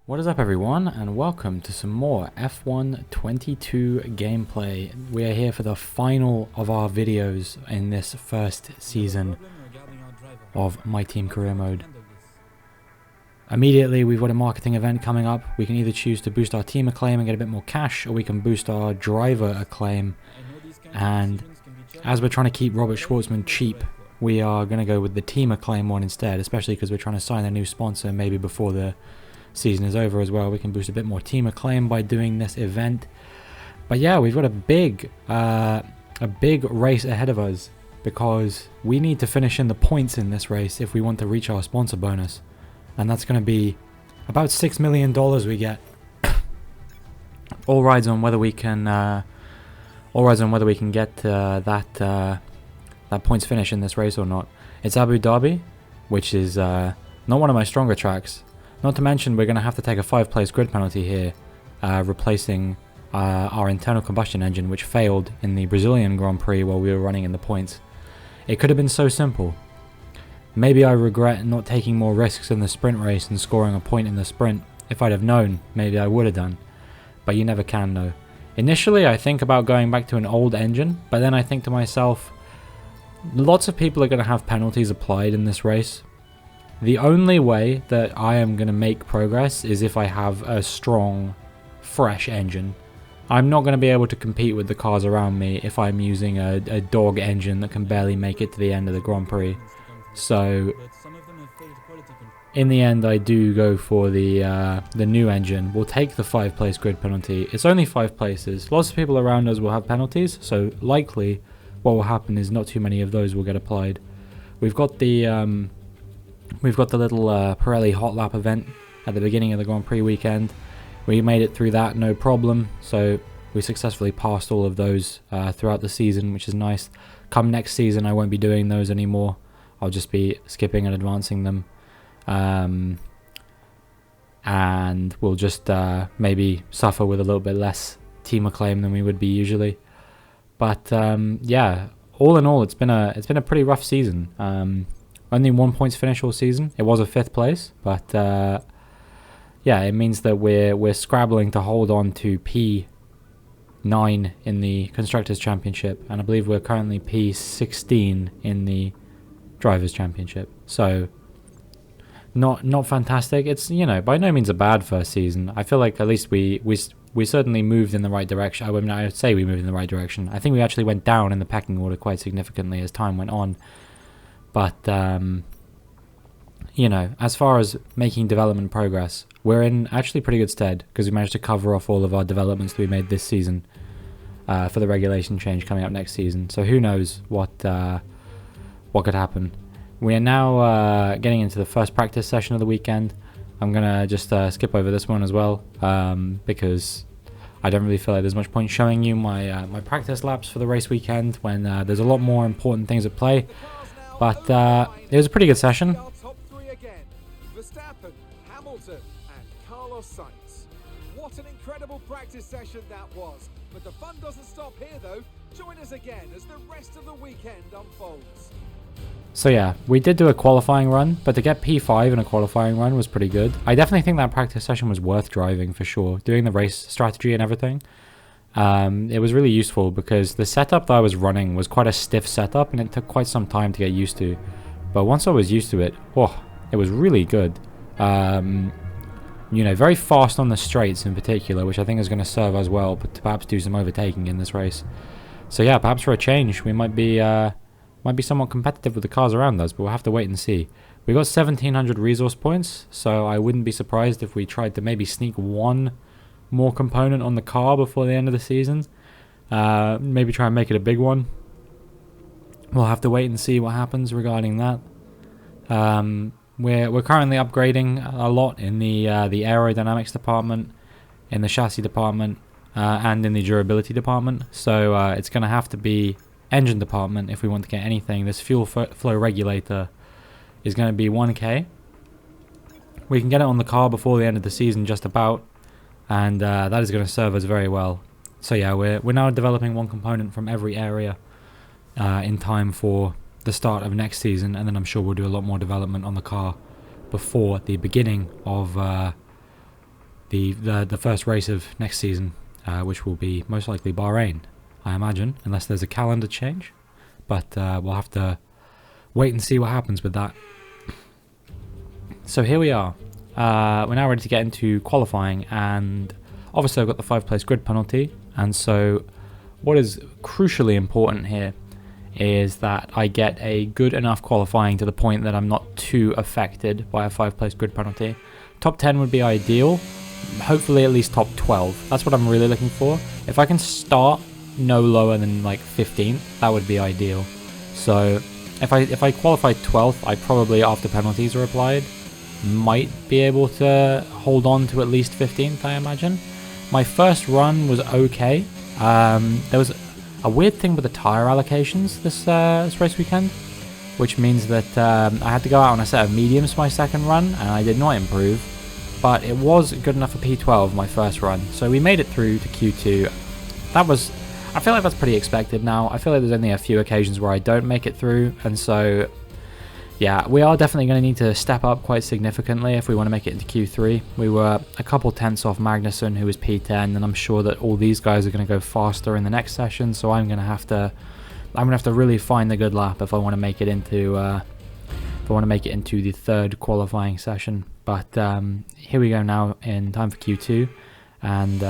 What is up everyone, and welcome to some more F1 22 gameplay. We are here for the final of our videos in this first season of My Team Career Mode. Immediately we've got a marketing event coming up. We can either choose to boost our team acclaim and get a bit more cash, or we can boost our driver acclaim. And as we're trying to keep Robert Schwartzman cheap, we are going to go with the team acclaim one instead, especially because we're trying to sign a new sponsor maybe before the season is over as well. We can boost a bit more team acclaim by doing this event. But yeah, we've got a big race ahead of us, because we need to finish in the points in this race if we want to reach our sponsor bonus, and that's going to be about $6 million we get. All rides on whether we can get that points finish in this race or not. It's Abu Dhabi, which is not one of my stronger tracks. Not to mention, we're going to have to take a 5-place grid penalty here, replacing our internal combustion engine, which failed in the Brazilian Grand Prix while we were running in the points. It could have been so simple. Maybe I regret not taking more risks in the sprint race and scoring a point in the sprint. If I'd have known, maybe I would have done. But you never can know. Initially, I think about going back to an old engine, but then I think to myself, lots of people are going to have penalties applied in this race. The only way that I am going to make progress is if I have a strong, fresh engine. I'm not going to be able to compete with the cars around me if I'm using a dog engine that can barely make it to the end of the Grand Prix. So, in the end, I do go for the new engine. We'll take the 5-place grid penalty. It's only 5 places. Lots of people around us will have penalties, so likely what will happen is not too many of those will get applied. We've got the little Pirelli Hot Lap event at the beginning of the Grand Prix weekend. We made it through that no problem, so we successfully passed all of those throughout the season, which is nice. Come next season, I won't be doing those anymore. I'll just be skipping and advancing them. And we'll just maybe suffer with a little bit less team acclaim than we would be usually. But yeah, all in all, it's been a pretty rough season. Only 1 points finish all season. It was a 5th place, but yeah, it means that we're scrabbling to hold on to P9 in the Constructors' Championship, and I believe we're currently P16 in the Drivers' Championship. So not fantastic. It's, you know, by no means a bad first season. I feel like at least we certainly moved in the right direction. I mean, I would say we moved in the right direction. I think we actually went down in the pecking order quite significantly as time went on. But, you know, as far as making development progress, we're in actually pretty good stead, because we managed to cover off all of our developments that we made this season for the regulation change coming up next season. So who knows what could happen. We are now getting into the first practice session of the weekend. I'm going to just skip over this one as well, because I don't really feel like there's much point showing you my practice laps for the race weekend when there's a lot more important things at play. But it was a pretty good session. Top 3 again. Verstappen, Hamilton, and Carlos Sainz. What an incredible practice session that was. But the fun doesn't stop here though. Join us again as the rest of the weekend unfolds. So yeah, we did do a qualifying run, but to get P5 in a qualifying run was pretty good. I definitely think that practice session was worth driving for sure. Doing the race strategy and everything. It was really useful because the setup that I was running was quite a stiff setup, and it took quite some time to get used to. But once I was used to it, it was really good. You know, very fast on the straights in particular, which I think is going to serve us well, but to perhaps do some overtaking in this race. So yeah, perhaps for a change, we might be somewhat competitive with the cars around us, but we'll have to wait and see. We got 1,700 resource points, so I wouldn't be surprised if we tried to maybe sneak one more component on the car before the end of the season. Maybe try and make it a big one. We'll have to wait and see what happens regarding that. We're currently upgrading a lot in the aerodynamics department, in the chassis department, and in the durability department. So it's going to have to be engine department if we want to get anything. This fuel flow regulator is going to be 1k. We can get it on the car before the end of the season just about, and that is going to serve us very well. So yeah, we're now developing one component from every area in time for the start of next season, and then I'm sure we'll do a lot more development on the car before the beginning of the first race of next season, which will be most likely Bahrain, I imagine, unless there's a calendar change. But we'll have to wait and see what happens with that. So here we are. We're now ready to get into qualifying, and obviously I've got the 5-place grid penalty, and so what is crucially important here is that I get a good enough qualifying to the point that I'm not too affected by a 5-place grid penalty. Top 10 would be ideal, hopefully at least top 12. That's what I'm really looking for. If I can start no lower than like 15th, that would be ideal. So if I qualify 12th, I probably, after penalties are applied, might be able to hold on to at least 15th, I imagine. My first run was okay. There was a weird thing with the tyre allocations this race weekend, which means that I had to go out on a set of mediums for my second run, and I did not improve, but it was good enough for P12 my first run, so we made it through to Q2. I feel like that's pretty expected now. I feel like there's only a few occasions where I don't make it through, and so yeah, we are definitely going to need to step up quite significantly if we want to make it into Q3. We were a couple tenths off Magnussen, who was P10, and I'm sure that all these guys are going to go faster in the next session. So I'm going to have to really find the good lap if I want to make it into the third qualifying session. But here we go now in time for Q2, and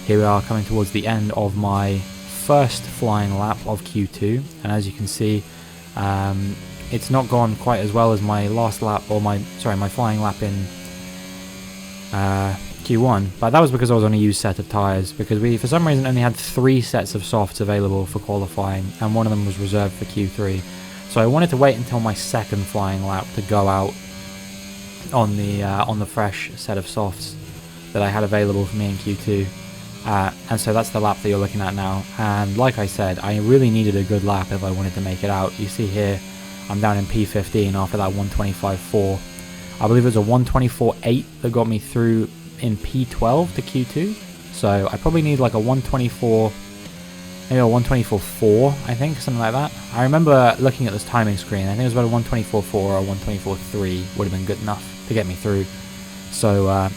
here we are coming towards the end of my first flying lap of Q2, and as you can see, it's not gone quite as well as my last lap, or my flying lap in Q1, but that was because I was on a used set of tyres, because we for some reason only had 3 sets of softs available for qualifying, and one of them was reserved for Q3. So I wanted to wait until my second flying lap to go out on the fresh set of softs that I had available for me in Q2. And so that's the lap that you're looking at now, and like I said, I really needed a good lap if I wanted to make it out. You see here, I'm down in P15 after that 125.4. I believe it was a 124.8 that got me through in P12 to Q2. So I probably need like a 124, maybe a 124.4, I think, something like that. I remember looking at this timing screen. I think it was about a 124.4 or a 124.3 would have been good enough to get me through. So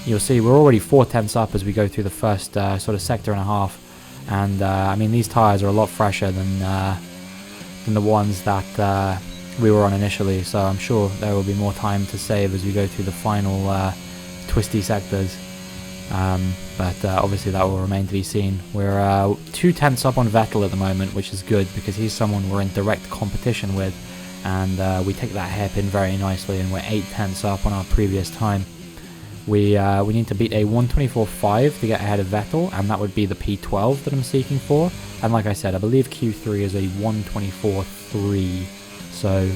you'll see we're already 4 tenths up as we go through the first sort of sector and a half. And I mean, these tyres are a lot fresher than the ones that we were on initially, so I'm sure there will be more time to save as we go through the final twisty sectors, but obviously that will remain to be seen. We're 2 tenths up on Vettel at the moment, which is good because he's someone we're in direct competition with, and we take that hairpin very nicely, and we're 8 tenths up on our previous time. We need to beat a 124.5 to get ahead of Vettel, and that would be the P12 that I'm seeking for. And like I said, I believe Q3 is a 124.3, so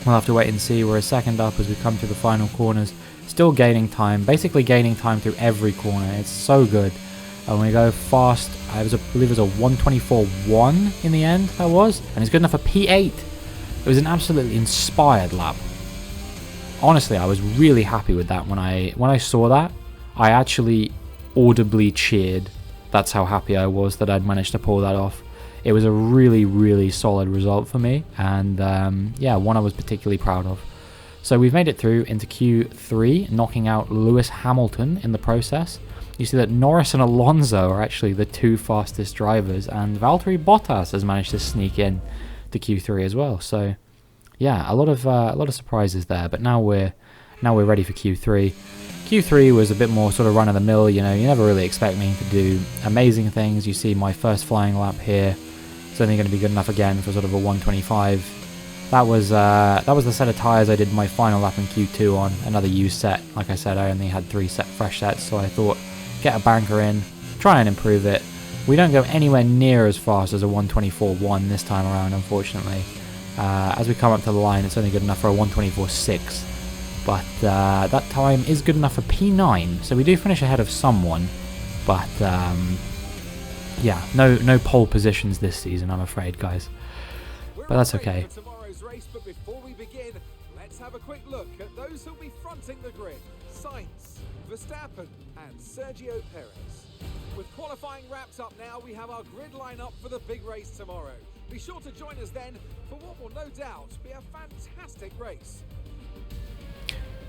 we'll have to wait and see. We're a second up as we come through the final corners, still gaining time, basically gaining time through every corner. It's so good. And we go fast. I believe it was a 124.1 in the end, that was, and it's good enough for P8. It was an absolutely inspired lap. Honestly, I was really happy with that. When I saw that, I actually audibly cheered. That's how happy I was that I'd managed to pull that off. It was a really, really solid result for me, and yeah, one I was particularly proud of. So we've made it through into Q3, knocking out Lewis Hamilton in the process. You see that Norris and Alonso are actually the 2 fastest drivers, and Valtteri Bottas has managed to sneak in to Q3 as well. So yeah, a lot of surprises there. But now we're ready for Q3. Q3 was a bit more sort of run-of-the-mill. You know, you never really expect me to do amazing things. You see my first flying lap here. It's only going to be good enough again for sort of a 125. That was the set of tyres I did my final lap in Q2 on, another used set. Like I said, I only had 3 fresh sets, so I thought, get a banker in, try and improve it. We don't go anywhere near as fast as a 124.1 this time around, unfortunately. As we come up to the line, it's only good enough for a 124.6. But that time is good enough for P9, so we do finish ahead of someone. But yeah, no pole positions this season, I'm afraid, guys. But that's okay. But before we begin, let's have a quick look at those who'll be fronting the grid: Sainz, Verstappen, and Sergio Perez. With qualifying wrapped up now, we have our grid lineup for the big race tomorrow. Be sure to join us then for what will no doubt be a fantastic race.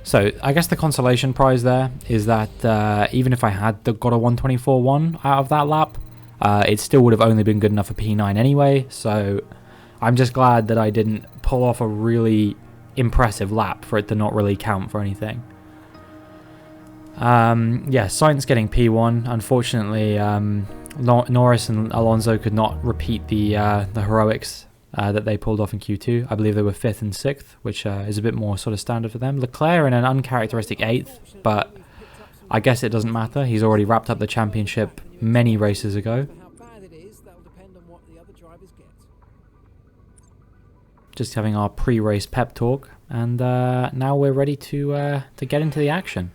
So I guess the consolation prize there is that even if I had got a 124.1 out of that lap, it still would have only been good enough for P9 anyway. So I'm just glad that I didn't pull off a really impressive lap for it to not really count for anything. Yeah, Sainz getting P1. Unfortunately, Norris and Alonso could not repeat the heroics that they pulled off in Q2. I believe they were 5th and 6th, which is a bit more sort of standard for them. Leclerc in an uncharacteristic 8th, but I guess it doesn't matter. He's already wrapped up the championship many races ago. Just having our pre-race pep talk, and now we're ready to get into the action.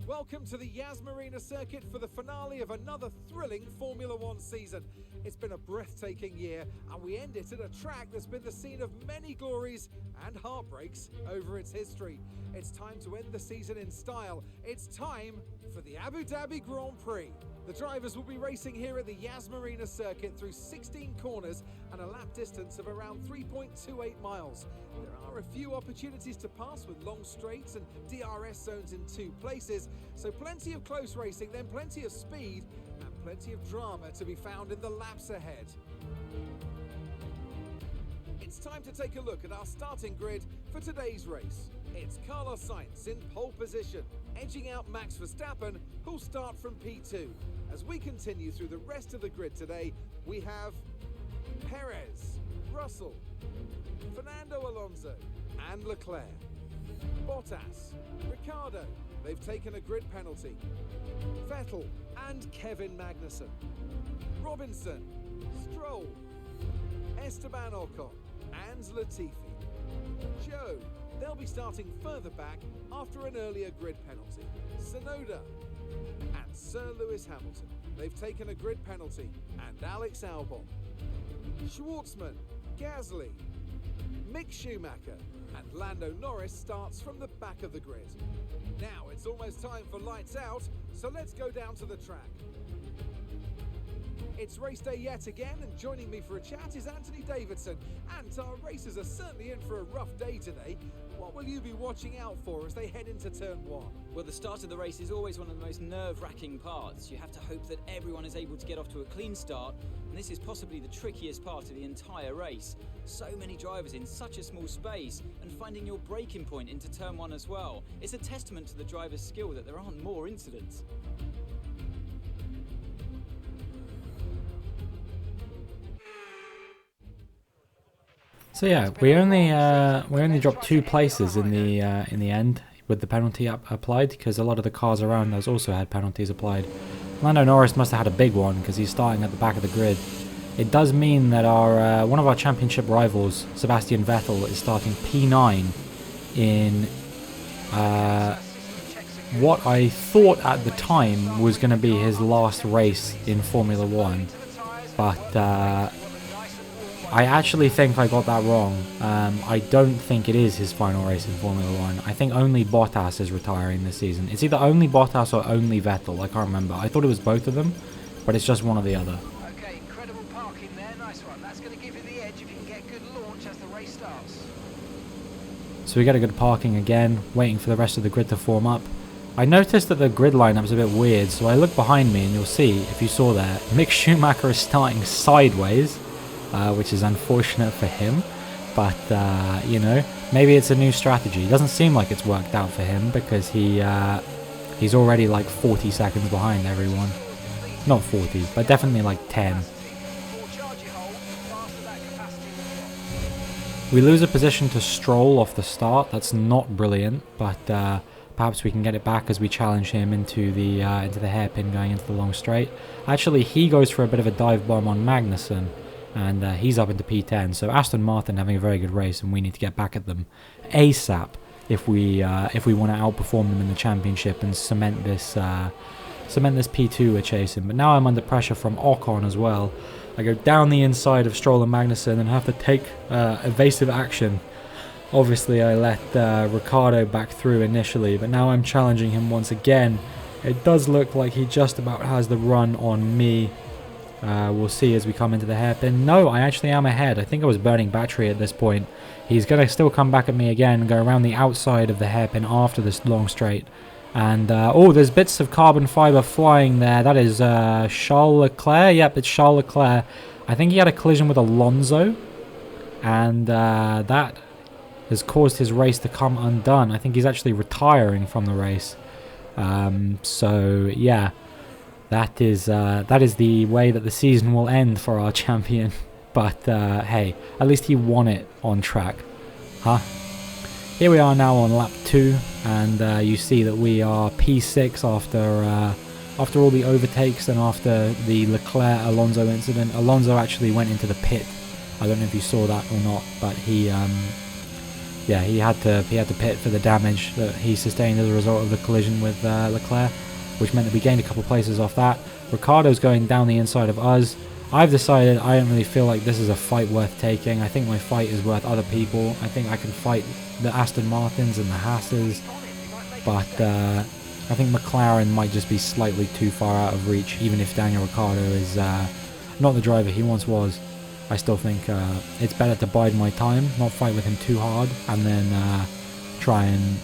Welcome to the Yas Marina circuit for the finale of another thrilling Formula One season. It's been a breathtaking year, and we end it at a track that's been the scene of many glories and heartbreaks over its history. It's time to end the season in style. It's time for the Abu Dhabi Grand Prix. The drivers will be racing here at the Yas Marina circuit through 16 corners and a lap distance of around 3.28 miles. There are a few opportunities to pass with long straights and DRS zones in 2 places, so plenty of close racing, then plenty of speed and plenty of drama to be found in the laps ahead. It's time to take a look at our starting grid for today's race. It's Carlos Sainz in pole position, edging out Max Verstappen, who'll start from P2. As we continue through the rest of the grid today, we have Perez, Russell, Fernando Alonso and Leclerc, Bottas, Ricciardo, they've taken a grid penalty, Vettel and Kevin Magnussen, Robinson, Stroll, Esteban Ocon and Latifi, Joe, they'll be starting further back after an earlier grid penalty, Tsunoda and Sir Lewis Hamilton, they've taken a grid penalty, and Alex Albon, Schwartzman, Gasly, Mick Schumacher and Lando Norris starts from the back of the grid. Now it's almost time for lights out, so let's go down to the track. It's race day yet again, and joining me for a chat is Anthony Davidson. And our racers are certainly in for a rough day today. What will you be watching out for as they head into turn 1? Well, the start of the race is always one of the most nerve-wracking parts. You have to hope that everyone is able to get off to a clean start, and this is possibly the trickiest part of the entire race. So many drivers in such a small space, and finding your braking point into turn 1 as well. It's a testament to the driver's skill that there aren't more incidents. So yeah, we only dropped 2 places in the end with the penalty applied, because a lot of the cars around us also had penalties applied. Lando Norris must have had a big one because he's starting at the back of the grid. It does mean that our one of our championship rivals, Sebastian Vettel, is starting P9 in what I thought at the time was going to be his last race in Formula One, but I actually think I got that wrong. I don't think it is his final race in Formula One. I think only Bottas is retiring this season. It's either only Bottas or only Vettel. I can't remember. I thought it was both of them, but it's just one or the other. Okay, incredible parking there. Nice one. That's going to give you the edge if you can get good launch as the race starts. So we get a good parking again, waiting for the rest of the grid to form up. I noticed that the grid lineup's a bit weird, so I look behind me and you'll see, if you saw there, Mick Schumacher is starting sideways. Which is unfortunate for him, but you know, maybe it's a new strategy. It doesn't seem like it's worked out for him because he's already like 40 seconds behind everyone. Not 40, but definitely like 10. We lose a position to Stroll off the start. That's not brilliant, but perhaps we can get it back as we challenge him into the hairpin going into the long straight. Actually, he goes for a bit of a dive bomb on Magnussen, and he's up into P10. So Aston Martin having a very good race, and we need to get back at them ASAP if we want to outperform them in the championship and cement this P2 we're chasing. But now I'm under pressure from Ocon as well. I go down the inside of Stroll and Magnussen and have to take evasive action. Obviously I let Ricciardo back through initially, but now I'm challenging him once again. It does look like he just about has the run on me. We'll see as we come into the hairpin. No, I actually am ahead. I think I was burning battery at this point. He's going to still come back at me again and go around the outside of the hairpin after this long straight. And, oh, there's bits of carbon fibre flying there. That is Charles Leclerc. Yep, it's Charles Leclerc. I think he had a collision with Alonso. And that has caused his race to come undone. I think he's actually retiring from the race. So, yeah. That is the way that the season will end for our champion. But, hey, at least he won it on track. Huh? Here we are now on lap 2, and you see that we are P6 after all the overtakes and after the Leclerc-Alonso incident. Alonso actually went into the pit. I don't know if you saw that or not, but he had to pit for the damage that he sustained as a result of the collision with Leclerc, which meant that we gained a couple places off that. Ricciardo's going down the inside of us. I've decided I don't really feel like this is a fight worth taking. I think my fight is worth other people. I think I can fight the Aston Martins and the Haas's, but I think McLaren might just be slightly too far out of reach, even if Daniel Ricciardo is not the driver he once was. I still think it's better to bide my time, not fight with him too hard, and then try and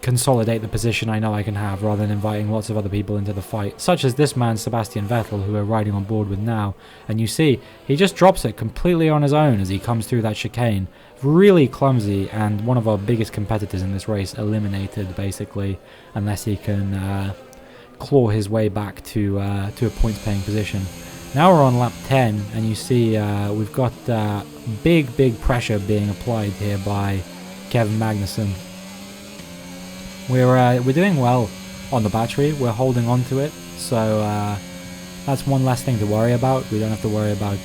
consolidate the position I know I can have, rather than inviting lots of other people into the fight, such as this man Sebastian Vettel, who we're riding on board with now. And you see, he just drops it completely on his own as he comes through that chicane. Really clumsy, and one of our biggest competitors in this race eliminated, basically, unless he can claw his way back to a points-paying position. Now we're on lap 10, and you see we've got big pressure being applied here by Kevin Magnussen. We're doing well on the battery. We're holding on to it, so that's one less thing to worry about. We don't have to worry about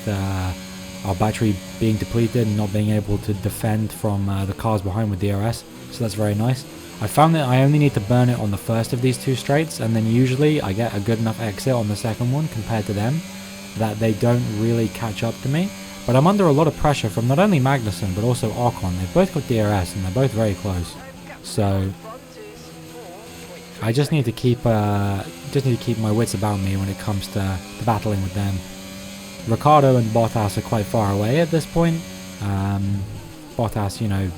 our battery being depleted and not being able to defend from the cars behind with DRS, so that's very nice. I found that I only need to burn it on the first of these two straights, and then usually I get a good enough exit on the second one compared to them that they don't really catch up to me. But I'm under a lot of pressure from not only Magnussen but also Ocon. They've both got DRS and they're both very close. So I just need to keep my wits about me when it comes to battling with them. Ricciardo and Bottas are quite far away at this point. Bottas, you know,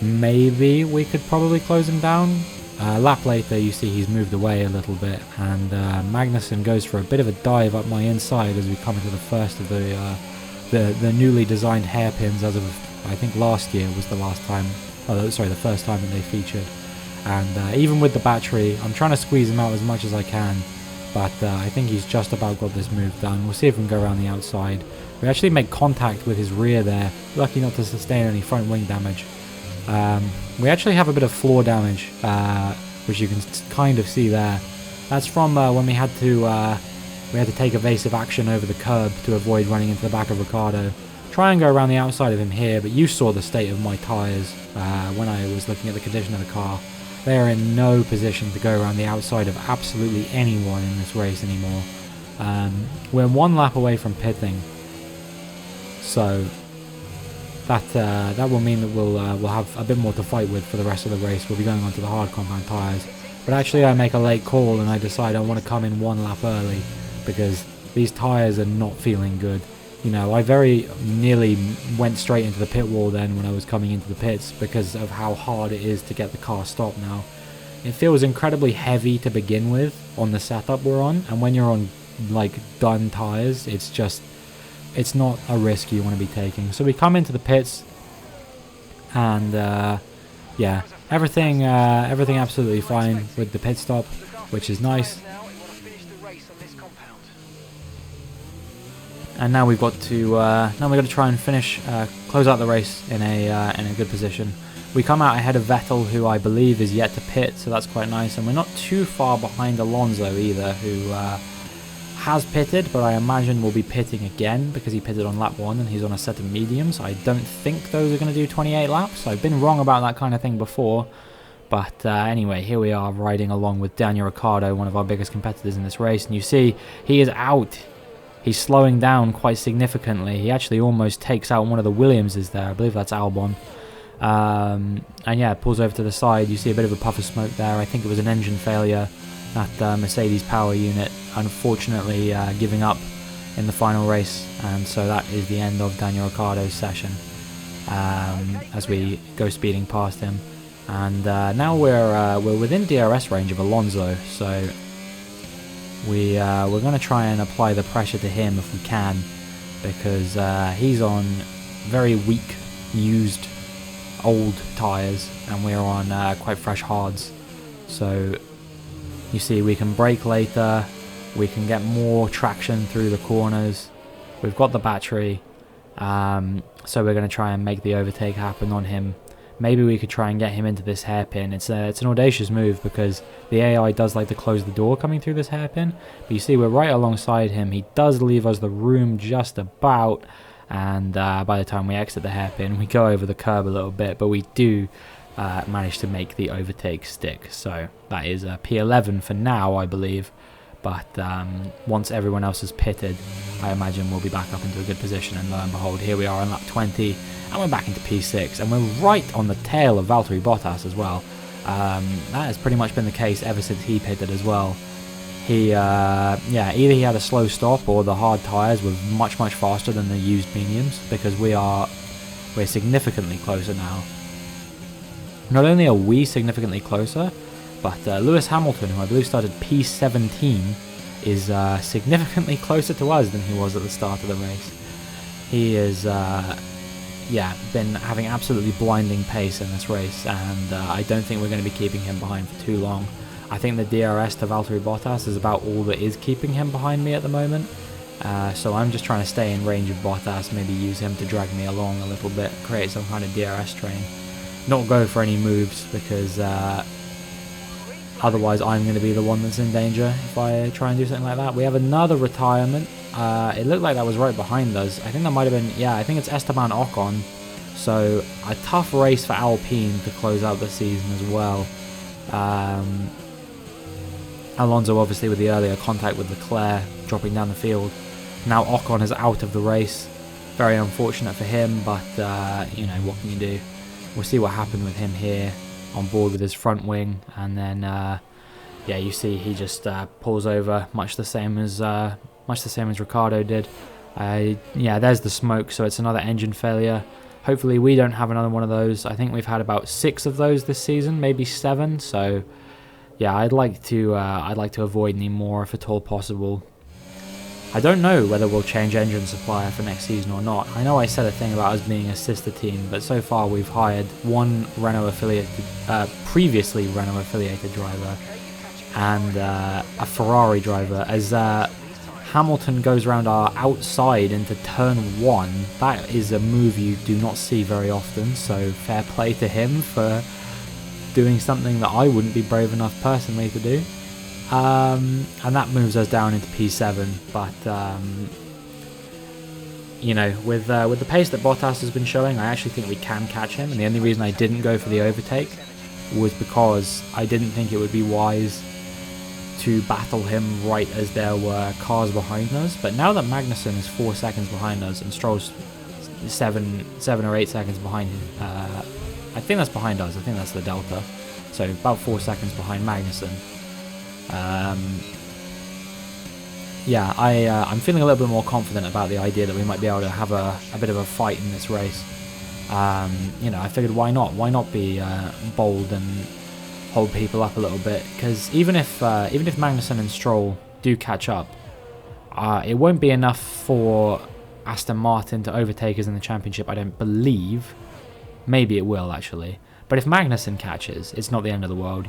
maybe we could probably close him down. A lap later, you see he's moved away a little bit, and Magnussen goes for a bit of a dive up my inside as we come into the first of the newly designed hairpins. As of, I think, last year was the first time that they featured. And even with the battery, I'm trying to squeeze him out as much as I can, but I think he's just about got this move done. We'll see if we can go around the outside. We actually made contact with his rear there, lucky not to sustain any front wing damage. We actually have a bit of floor damage, which you can kind of see there. That's from when we had to take evasive action over the curb to avoid running into the back of Ricciardo. Try and go around the outside of him here, but you saw the state of my tyres when I was looking at the condition of the car. They are in no position to go around the outside of absolutely anyone in this race anymore. We're one lap away from pitting, so that will mean that we'll have a bit more to fight with for the rest of the race. We'll be going on to the hard compound tyres. But actually I make a late call and I decide I want to come in one lap early because these tyres are not feeling good. You know, I very nearly went straight into the pit wall then when I was coming into the pits because of how hard it is to get the car stopped now. It feels incredibly heavy to begin with on the setup we're on, and when you're on like done tyres, it's not a risk you want to be taking. So we come into the pits, and yeah, everything absolutely fine with the pit stop, which is nice. And now we've got to try and close out the race in a good position. We come out ahead of Vettel, who I believe is yet to pit, so that's quite nice. And we're not too far behind Alonso either, who has pitted, but I imagine will be pitting again because he pitted on lap 1 and he's on a set of mediums. I don't think those are going to do 28 laps. I've been wrong about that kind of thing before. But anyway, here we are riding along with Daniel Ricciardo, one of our biggest competitors in this race. And you see, he is out. He's slowing down quite significantly. He actually almost takes out one of the Williamses there. I believe that's Albon. And yeah, pulls over to the side. You see a bit of a puff of smoke there. I think it was an engine failure. that Mercedes power unit unfortunately giving up in the final race, and so that is the end of Daniel Ricciardo's session as we go speeding past him. And now we're within DRS range of Alonso, so we're going to try and apply the pressure to him if we can, because he's on very weak, used, old tyres, and we're on quite fresh hards. So you see, we can brake later, we can get more traction through the corners, we've got the battery, so we're going to try and make the overtake happen on him. Maybe we could try and get him into this hairpin. It's an audacious move because the AI does like to close the door coming through this hairpin, but you see we're right alongside him. He does leave us the room just about, and by the time we exit the hairpin we go over the curb a little bit, but we do manage to make the overtake stick. So that is P11 for now, I believe, but once everyone else is pitted, I imagine we'll be back up into a good position, and lo and behold, here we are on lap 20 and we're back into P6, and we're right on the tail of Valtteri Bottas as well. That has pretty much been the case ever since he pitted as well. He either he had a slow stop or the hard tyres were much faster than the used mediums, because we're significantly closer now. Not only are we significantly closer, but Lewis Hamilton, who I believe started P17, is significantly closer to us than he was at the start of the race. He is been having absolutely blinding pace in this race, and I don't think we're going to be keeping him behind for too long. I think the DRS to Valtteri Bottas is about all that is keeping him behind me at the moment, so I'm just trying to stay in range of Bottas, maybe use him to drag me along a little bit, create some kind of DRS train, not go for any moves, because otherwise I'm going to be the one that's in danger if I try and do something like that. We have another retirement. It looked like that was right behind us. I think that might have been, I think it's Esteban Ocon. So a tough race for Alpine to close out the season as well. Alonso obviously with the earlier contact with Leclerc dropping down the field. Now Ocon is out of the race. Very unfortunate for him, but what can you do? We'll see what happened with him here on board with his front wing, and then you see he just pulls over, much the same as Ricciardo did. There's the smoke, so it's another engine failure. Hopefully we don't have another one of those. I think we've had about 6 of those this season, maybe 7. So I'd like to avoid any more if at all possible. I don't know whether we'll change engine supplier for next season or not. I know I said a thing about us being a sister team, but so far we've hired one previously Renault affiliated driver and a Ferrari driver. As Hamilton goes around our outside into turn 1, that is a move you do not see very often, so fair play to him for doing something that I wouldn't be brave enough personally to do. And that moves us down into P7, but with the pace that Bottas has been showing, I actually think we can catch him, and the only reason I didn't go for the overtake was because I didn't think it would be wise to battle him right as there were cars behind us. But now that Magnussen is 4 seconds behind us and Stroll's 7 or 8 seconds behind him, I think that's behind us, I think that's the delta, so about 4 seconds behind Magnussen. I'm feeling a little bit more confident about the idea that we might be able to have a bit of a fight in this race. I figured why not be bold and hold people up a little bit, because even if Magnussen and Stroll do catch up, it won't be enough for Aston Martin to overtake us in the championship, I don't believe. Maybe it will actually, but if Magnussen catches, it's not the end of the world.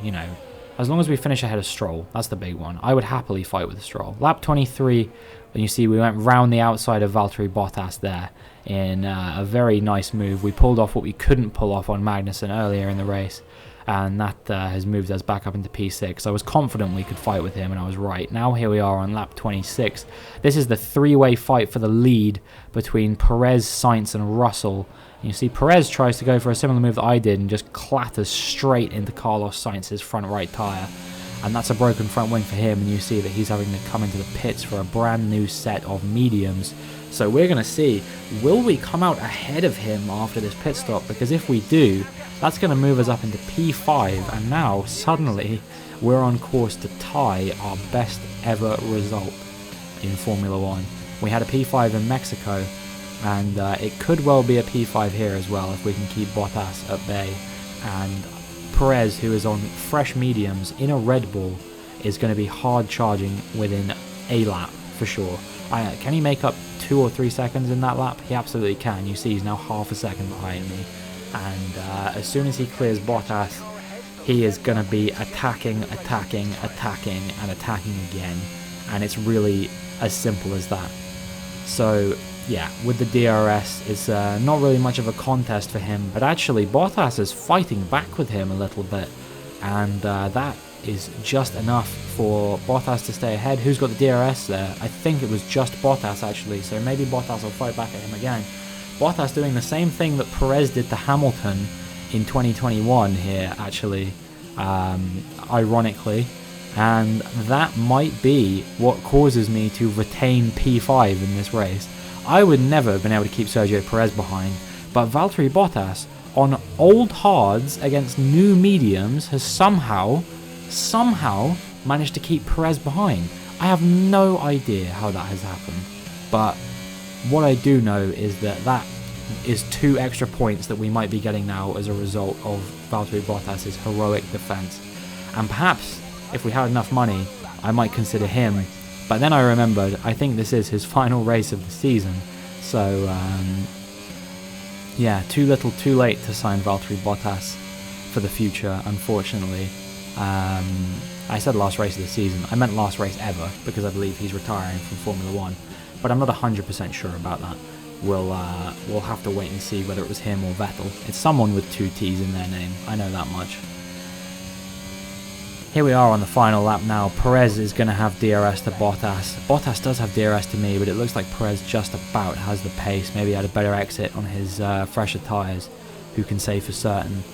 As long as we finish ahead of Stroll, that's the big one. I would happily fight with Stroll. Lap 23, and you see we went round the outside of Valtteri Bottas there in a very nice move. We pulled off what we couldn't pull off on Magnussen earlier in the race, and that has moved us back up into P6. I was confident we could fight with him, and I was right. Now here we are on lap 26. This is the 3-way fight for the lead between Perez, Sainz and Russell. You see Perez tries to go for a similar move that I did and just clatters straight into Carlos Sainz's front right tyre. And that's a broken front wing for him, and you see that he's having to come into the pits for a brand new set of mediums. So we're going to see, will we come out ahead of him after this pit stop? Because if we do, That's going to move us up into P5, and now suddenly we're on course to tie our best ever result in Formula 1. We had a P5 in Mexico, and it could well be a P5 here as well if we can keep Bottas at bay. And Perez, who is on fresh mediums in a Red Bull, is going to be hard charging within a lap for sure. Can he make up 2 or 3 seconds in that lap? He absolutely can. You see he's now half a second behind me, and as soon as he clears Bottas, he is going to be attacking and attacking again, and it's really as simple as that. So yeah, with the DRS, it's not really much of a contest for him, but actually Bottas is fighting back with him a little bit, and that is just enough for Bottas to stay ahead. Who's got the DRS there? I think it was just Bottas actually, so maybe Bottas will fight back at him again. Bottas doing the same thing that Perez did to Hamilton in 2021 here actually, ironically, and that might be what causes me to retain P5 in this race. I would never have been able to keep Sergio Perez behind, but Valtteri Bottas on old hards against new mediums has somehow managed to keep Perez behind. I have no idea how that has happened, but what I do know is that is 2 extra points that we might be getting now as a result of Valtteri Bottas' heroic defense. And perhaps if we had enough money, I might consider him, but then I remembered I think this is his final race of the season, so yeah, too little too late to sign Valtteri Bottas for the future, unfortunately. I said last race of the season, I meant last race ever, because I believe he's retiring from Formula 1, but I'm not 100% sure about that. We'll have to wait and see whether it was him or Vettel. It's someone with 2 T's in their name, I know that much. Here we are on the final lap now. Perez is going to have DRS to Bottas. Bottas does have DRS to me, but it looks like Perez just about has the pace. Maybe he had a better exit on his fresher tyres. Who can say for certain?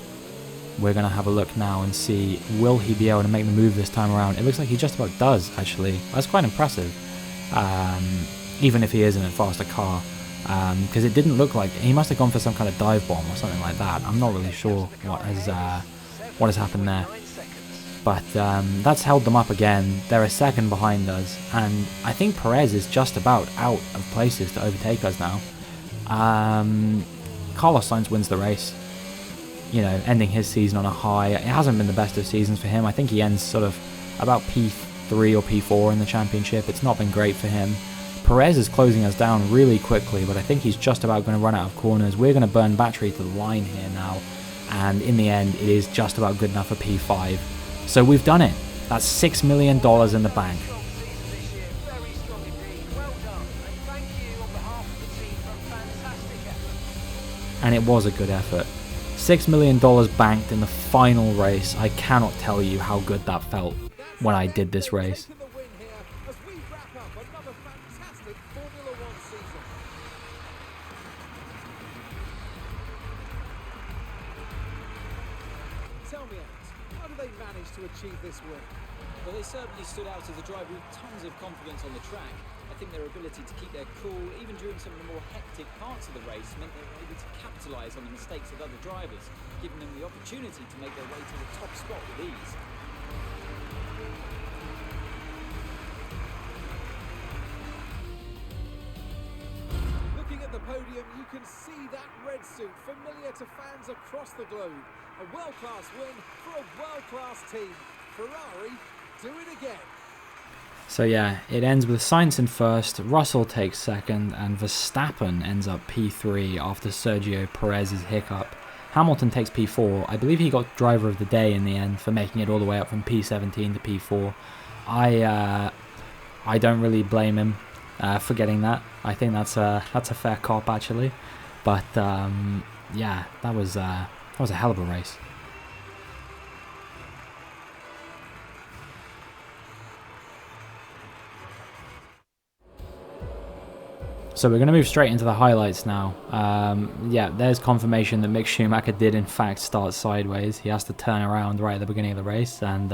We're going to have a look now and see, will he be able to make the move this time around? It looks like he just about does, actually. That's quite impressive. Even if he is in a faster car. Because it didn't look like... He must have gone for some kind of dive bomb or something like that. I'm not really sure what has happened there. But that's held them up again. They're a second behind us, and I think Perez is just about out of places to overtake us now. Carlos Sainz wins the race, you know, ending his season on a high. It hasn't been the best of seasons for him. I think he ends sort of about P3 or P4 in the championship. It's not been great for him. Perez is closing us down really quickly, but I think he's just about going to run out of corners. We're going to burn battery to the line here now, and in the end, it is just about good enough for P5. So we've done it. That's $6 million in the bank. And it was a good effort. $6 million banked in the final race. I cannot tell you how good that felt when I did this race. To achieve this win? Well, they certainly stood out as a driver with tons of confidence on the track. I think their ability to keep their cool, even during some of the more hectic parts of the race, meant they were able to capitalise on the mistakes of other drivers, giving them the opportunity to make their way to the top spot with ease. Looking at the podium, you can see that red suit familiar to fans across the globe. A world-class win for a world-class team. Ferrari do it again. So yeah, it ends with Sainz in first, Russell takes second, and Verstappen ends up P3 after Sergio Perez's hiccup. Hamilton takes P4. I believe he got driver of the day in the end for making it all the way up from P17 to P4. I don't really blame him for getting that. I think that's a fair cop actually. But yeah, that was a hell of a race. So we're going to move straight into the highlights now. Yeah, there's confirmation that Mick Schumacher did in fact start sideways. He has to turn around right at the beginning of the race, and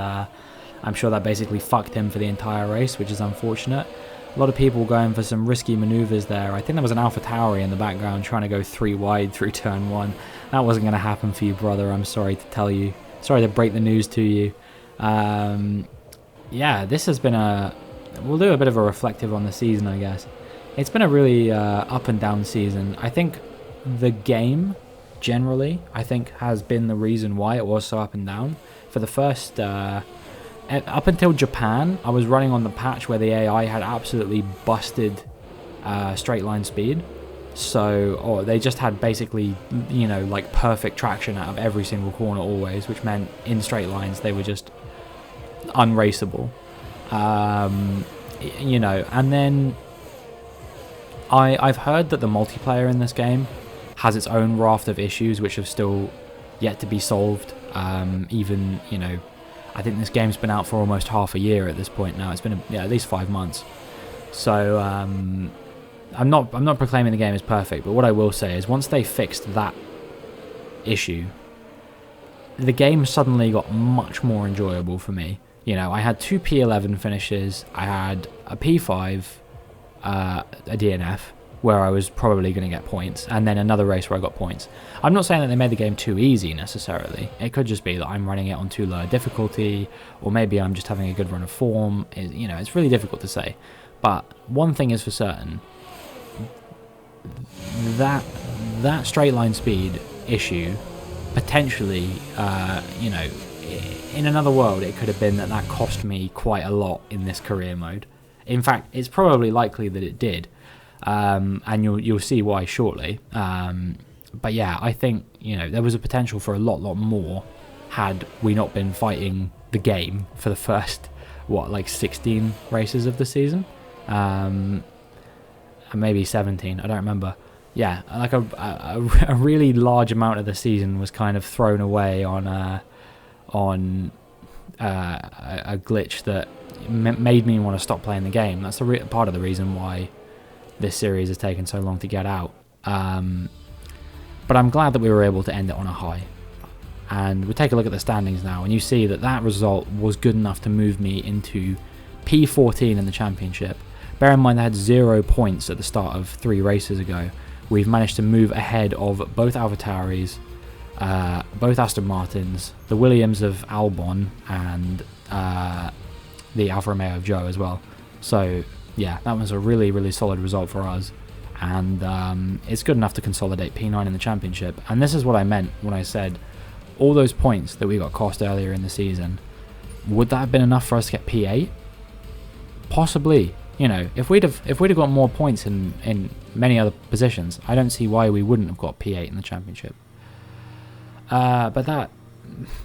I'm sure that basically fucked him for the entire race, which is unfortunate. A lot of people going for some risky maneuvers there. I think there was an AlphaTauri in the background trying to go 3 wide through turn 1. That wasn't going to happen for you, brother. I'm sorry to tell you. Sorry to break the news to you. Yeah, this has been we'll do a bit of a reflective on the season, I guess. It's been a really up and down season. I think the game, generally, has been the reason why it was so up and down. For the first... up until Japan, I was running on the patch where the AI had absolutely busted straight line speed. So, they just had basically, you know, like perfect traction out of every single corner always, which meant in straight lines they were just unraceable. You know, and then I've heard that the multiplayer in this game has its own raft of issues which have still yet to be solved. Even, you know, I think this game's been out for almost half a year at this point now. It's been at least 5 months. So I'm not proclaiming the game is perfect, but what I will say is once they fixed that issue, the game suddenly got much more enjoyable for me. You know, I had 2 P11 finishes, I had a P5, a DNF, where I was probably going to get points, and then another race where I got points. I'm not saying that they made the game too easy necessarily. It could just be that I'm running it on too low a difficulty, or maybe I'm just having a good run of form. You know, it's really difficult to say. But one thing is for certain, that straight line speed issue, potentially, you know, in another world, it could have been that cost me quite a lot in this career mode. In fact, it's probably likely that it did. And you'll see why shortly. But yeah, I think, you know, there was a potential for a lot more had we not been fighting the game for the first, 16 races of the season? And maybe 17, I don't remember. Yeah, like a really large amount of the season was kind of thrown away on a glitch that made me want to stop playing the game. That's part of the reason why this series has taken so long to get out. But I'm glad that we were able to end it on a high. And we'll take a look at the standings now, and you see that result was good enough to move me into P14 in the championship. Bear in mind I had 0 points at the start of 3 races ago. We've managed to move ahead of both AlphaTauris, both Aston Martins, the Williams of Albon, and the Alfa Romeo of Joe as well. So yeah, that was a really solid result for us, and it's good enough to consolidate P9 in the championship. And this is what I meant when I said all those points that we got cost earlier in the season, would that have been enough for us to get P8? Possibly. You know, if we'd have got more points in many other positions, I don't see why we wouldn't have got P8 in the championship. But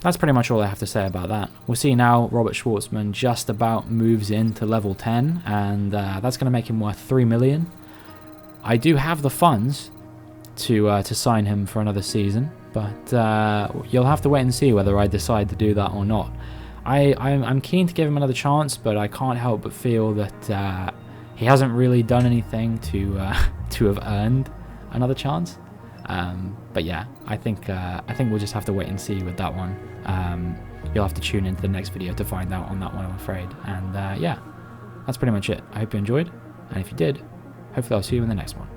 that's pretty much all I have to say about that. We'll see now. Robert Schwartzman just about moves into level 10, and that's going to make him worth 3 million. I do have the funds to sign him for another season, but you'll have to wait and see whether I decide to do that or not. I'm keen to give him another chance, but I can't help but feel that he hasn't really done anything to have earned another chance. But yeah, I think we'll just have to wait and see with that one. You'll have to tune into the next video to find out on that one, I'm afraid. And yeah, that's pretty much it. I hope you enjoyed, and if you did, hopefully I'll see you in the next one.